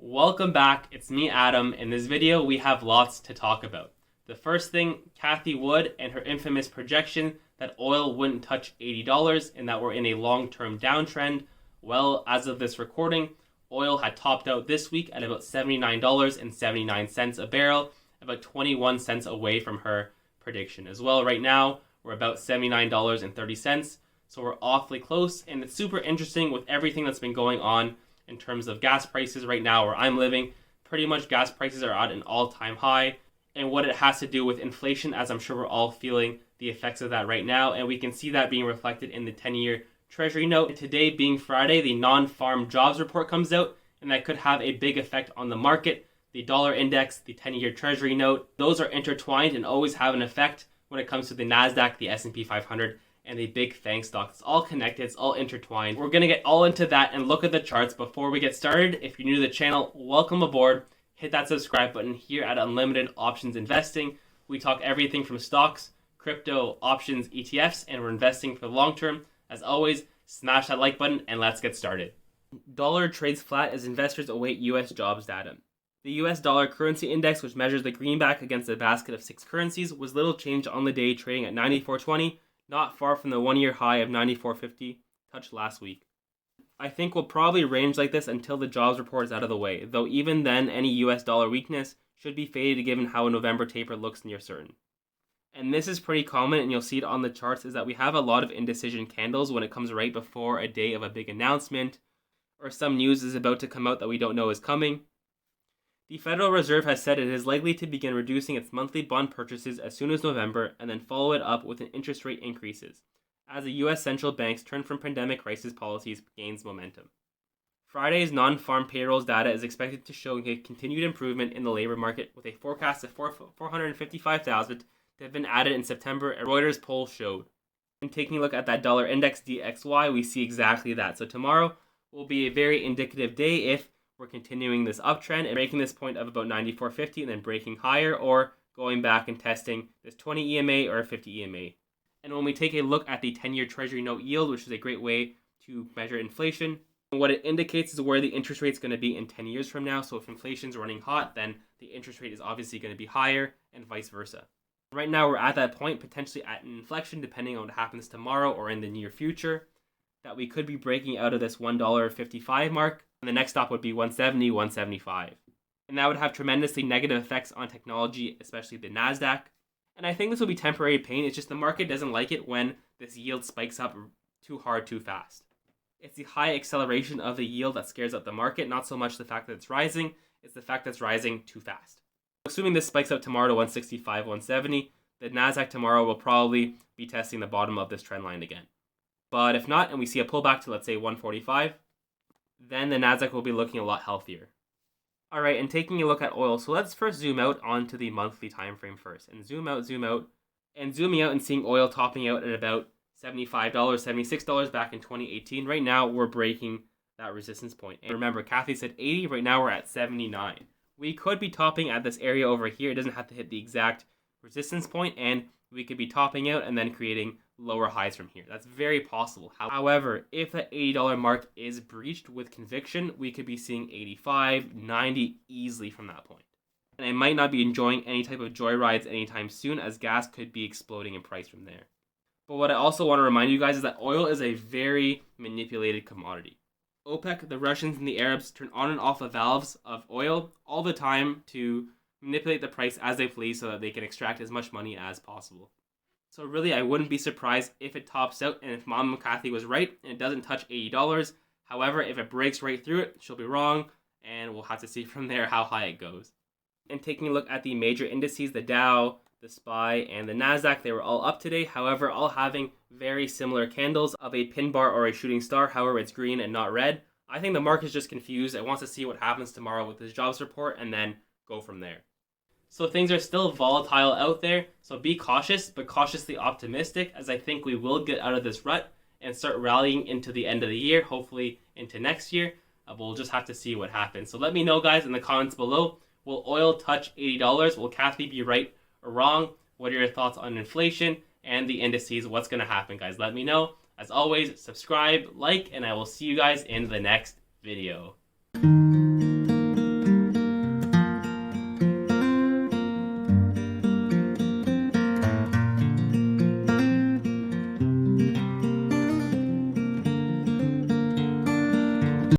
Welcome back, it's me Adam. In this video we have lots to talk about. The first thing, Cathie Wood and her infamous projection that oil wouldn't touch $80 and that we're in a long-term downtrend. Well, as of this recording, oil had topped out this week at about $79.79 a barrel, about 21 cents away from her prediction. As well, right now we're about $79.30, so we're awfully close, and it's super interesting with everything that's been going on in terms of gas prices right now where I'm living. Pretty much gas prices are at an all-time high, and what it has to do with inflation, as I'm sure we're all feeling the effects of that right now, and we can see that being reflected in the 10-year Treasury note. Today being Friday, the Nonfarm jobs report comes out, and that could have a big effect on the market. The dollar index, the 10-year Treasury note, those are intertwined and always have an effect when it comes to the NASDAQ, the S&P 500, and the big FANG stock. It's all connected, it's all intertwined. We're gonna get all into that and look at the charts. Before we get started, if you're new to the channel, welcome aboard. Hit that subscribe button. Here at Unlimited Options Investing, we talk everything from stocks, crypto, options, ETFs, and we're investing for the long term. As always, smash that like button and let's get started. Dollar trades flat as investors await US jobs data. The US dollar currency index, which measures the greenback against a basket of 6 currencies, was little changed on the day, trading at 94.20. Not far from the one-year high of 94.50 touched last week. I think we'll probably range like this until the jobs report is out of the way, though even then any US dollar weakness should be faded given how a November taper looks near certain. And this is pretty common, and you'll see it on the charts, is that we have a lot of indecision candles when it comes right before a day of a big announcement, or some news is about to come out that we don't know is coming. The Federal Reserve has said it is likely to begin reducing its monthly bond purchases as soon as November and then follow it up with an interest rate increases, as the U.S. central bank's turn from pandemic crisis policies gains momentum. Friday's non-farm payrolls data is expected to show a continued improvement in the labor market, with a forecast of 455,000 to have been added in September, a Reuters poll showed. And taking a look at that dollar index DXY, we see exactly that. So tomorrow will be a very indicative day if we're continuing this uptrend and making this point of about 94.50 and then breaking higher, or going back and testing this 20 EMA or 50 EMA. And when we take a look at the 10-year Treasury note yield, which is a great way to measure inflation, what it indicates is where the interest rate is going to be in 10 years from now. So if inflation is running hot, then the interest rate is obviously going to be higher, and vice versa. Right now we're at that point, potentially at an inflection, depending on what happens tomorrow or in the near future, that we could be breaking out of this $1.55 mark. And the next stop would be 170, 175. And that would have tremendously negative effects on technology, especially the NASDAQ. And I think this will be temporary pain. It's just the market doesn't like it when this yield spikes up too hard, too fast. It's the high acceleration of the yield that scares out the market, not so much the fact that it's rising, it's the fact that it's rising too fast. Assuming this spikes up tomorrow to 165, 170, the NASDAQ tomorrow will probably be testing the bottom of this trend line again. But if not, and we see a pullback to, let's say, 145, then the NASDAQ will be looking a lot healthier. Alright, and taking a look at oil, so let's first zoom out onto the monthly time frame first. And zoom out, and zooming out and seeing oil topping out at about $75, $76 back in 2018. Right now, we're breaking that resistance point. And remember, Cathie said 80, right now we're at 79. We could be topping at this area over here. It doesn't have to hit the exact resistance point, and we could be topping out and then creating lower highs from here. That's very possible. However, if that $80 mark is breached with conviction, we could be seeing 85, 90 easily from that point. And I might not be enjoying any type of joyrides anytime soon, as gas could be exploding in price from there. But what I also want to remind you guys is that oil is a very manipulated commodity. OPEC, the Russians, and the Arabs turn on and off the valves of oil all the time to manipulate the price as they please so that they can extract as much money as possible. So really, I wouldn't be surprised if it tops out and if Mom Cathie was right and it doesn't touch $80. However, if it breaks right through it, she'll be wrong, and we'll have to see from there how high it goes. And taking a look at the major indices, the Dow, the SPY, and the NASDAQ, they were all up today. However, all having very similar candles of a pin bar or a shooting star. However, it's green and not red. I think the market's just confused. It wants to see what happens tomorrow with this jobs report and then go from there. So things are still volatile out there, so be cautious, but cautiously optimistic, as I think we will get out of this rut and start rallying into the end of the year, hopefully into next year. We'll just have to see what happens. So let me know, guys, in the comments below. Will oil touch $80? Will Cathie be right or wrong? What are your thoughts on inflation and the indices? What's going to happen, guys? Let me know. As always, subscribe, like, and I will see you guys in the next video.